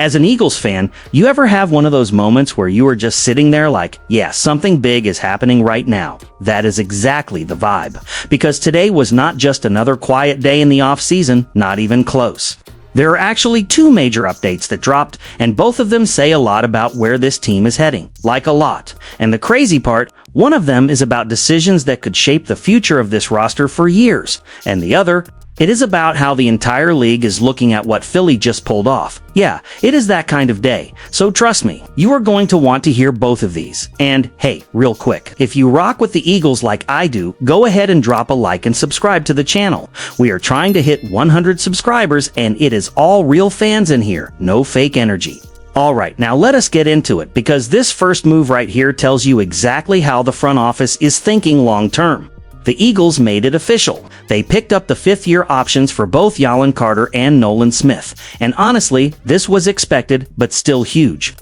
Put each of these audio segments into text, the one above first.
As an Eagles fan, you ever have one of those moments where you are just sitting there like, yeah, something big is happening right now? That is exactly the vibe. Because today was not just another quiet day in the off-season, not even close. There are actually two major updates that dropped, and both of them say a lot about where this team is heading. Like a lot. And the crazy part, one of them is about decisions that could shape the future of this roster for years. And the other, it is about how the entire league is looking at what Philly just pulled off. Yeah, it is that kind of day. So trust me, you are going to want to hear both of these. And hey, real quick, if you rock with the Eagles like I do, go ahead and drop a like and subscribe to the channel. We are trying to hit 100 subscribers, and it is all real fans in here, no fake energy. Alright, now let us get into it, because this first move right here tells you exactly how the front office is thinking long term. The Eagles made it official. They picked up the fifth-year options for both Jalen Carter and Nolan Smith. And honestly, this was expected, but still huge.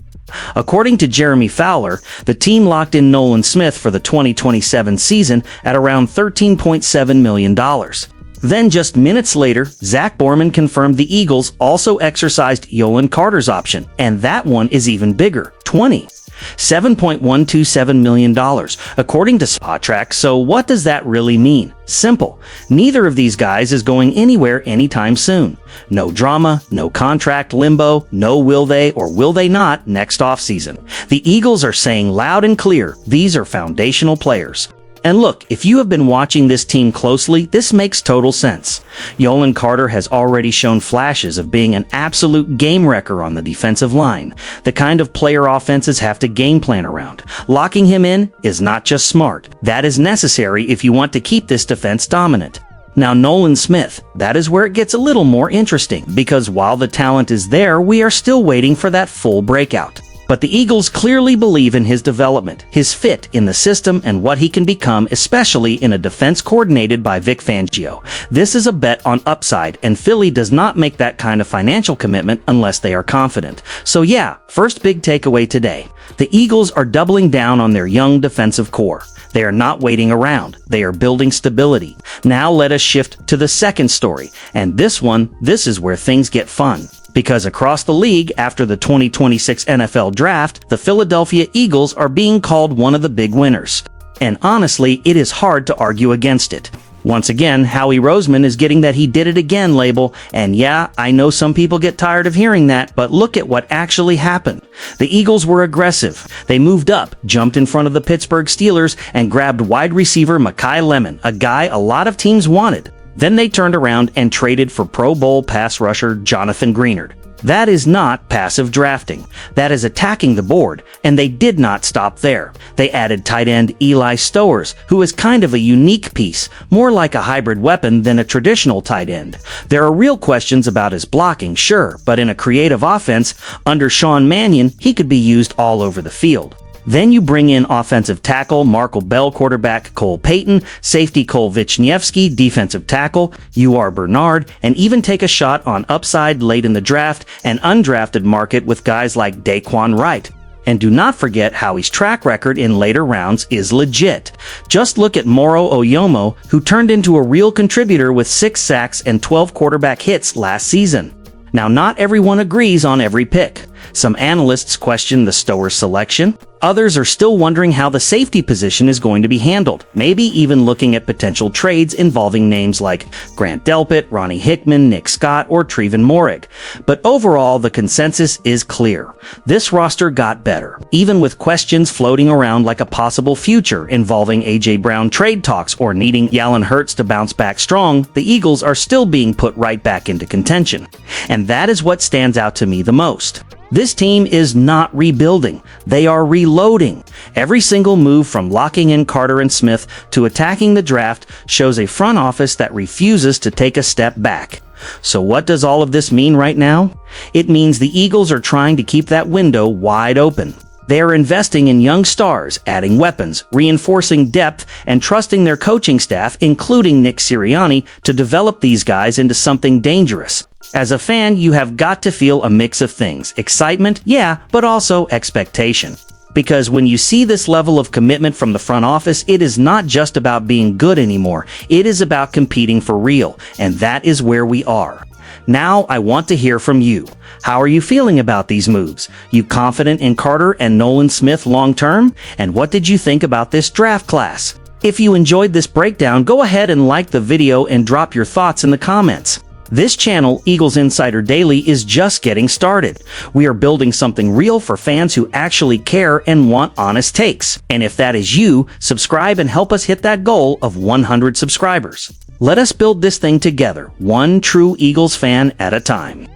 According to Jeremy Fowler, the team locked in Nolan Smith for the 2027 season at around $13.7 million. Then just minutes later, Zach Borman confirmed the Eagles also exercised Jalen Carter's option, and that one is even bigger, $7.127 million, according to Spotrac. So what does that really mean? Simple. Neither of these guys is going anywhere anytime soon. No drama, no contract limbo, no will they or will they not next offseason. The Eagles are saying loud and clear, these are foundational players. And look, if you have been watching this team closely, this makes total sense. Jalen Carter has already shown flashes of being an absolute game wrecker on the defensive line, the kind of player offenses have to game plan around. Locking him in is not just smart, that is necessary if you want to keep this defense dominant. Now Nolan Smith, that is where it gets a little more interesting, because while the talent is there, we are still waiting for that full breakout. But the Eagles clearly believe in his development, his fit in the system, and what he can become, especially in a defense coordinated by Vic Fangio. This is a bet on upside, and Philly does not make that kind of financial commitment unless they are confident. So yeah, first big takeaway today. The Eagles are doubling down on their young defensive core. They are not waiting around. They are building stability. Now let us shift to the second story. And this is where things get fun. Because across the league, after the 2026 NFL Draft, the Philadelphia Eagles are being called one of the big winners. And honestly, it is hard to argue against it. Once again, Howie Roseman is getting that he did it again label, and yeah, I know some people get tired of hearing that, but look at what actually happened. The Eagles were aggressive. They moved up, jumped in front of the Pittsburgh Steelers, and grabbed wide receiver Mekhi Lemon, a guy a lot of teams wanted. Then they turned around and traded for Pro Bowl pass rusher Jonathan Greenard. That is not passive drafting. That is attacking the board, and they did not stop there. They added tight end Eli Stowers, who is kind of a unique piece, more like a hybrid weapon than a traditional tight end. There are real questions about his blocking, sure, but in a creative offense, under Sean Mannion, he could be used all over the field. Then you bring in offensive tackle Markel Bell, quarterback Cole Payton, safety Cole Vichnievsky, defensive tackle UR Bernard, and even take a shot on upside late in the draft and undrafted market with guys like Daquan Wright. And do not forget Howie's track record in later rounds is legit. Just look at Moro Oyomo, who turned into a real contributor with 6 sacks and 12 quarterback hits last season. Now, not everyone agrees on every pick. Some analysts question the Stowers selection. Others are still wondering how the safety position is going to be handled, maybe even looking at potential trades involving names like Grant Delpit, Ronnie Hickman, Nick Scott, or Trevin Moehrig. But overall, the consensus is clear. This roster got better, even with questions floating around like a possible future involving A.J. Brown trade talks or needing Jalen Hurts to bounce back strong. The Eagles are still being put right back into contention. And that is what stands out to me the most. This team is not rebuilding. They are reloading. Every single move from locking in Carter and Smith to attacking the draft shows a front office that refuses to take a step back. So what does all of this mean right now? It means the Eagles are trying to keep that window wide open. They are investing in young stars, adding weapons, reinforcing depth, and trusting their coaching staff, including Nick Sirianni, to develop these guys into something dangerous. As a fan, you have got to feel a mix of things. Excitement, yeah, but also expectation. Because when you see this level of commitment from the front office, it is not just about being good anymore. It is about competing for real, and that is where we are. Now I want to hear from you. How are you feeling about these moves? You confident in Carter and Nolan Smith long term? And what did you think about this draft class? If you enjoyed this breakdown, go ahead and like the video and drop your thoughts in the comments. This channel, Eagles Insider Daily, is just getting started. We are building something real for fans who actually care and want honest takes. And if that is you, subscribe and help us hit that goal of 100 subscribers. Let us build this thing together, one true Eagles fan at a time.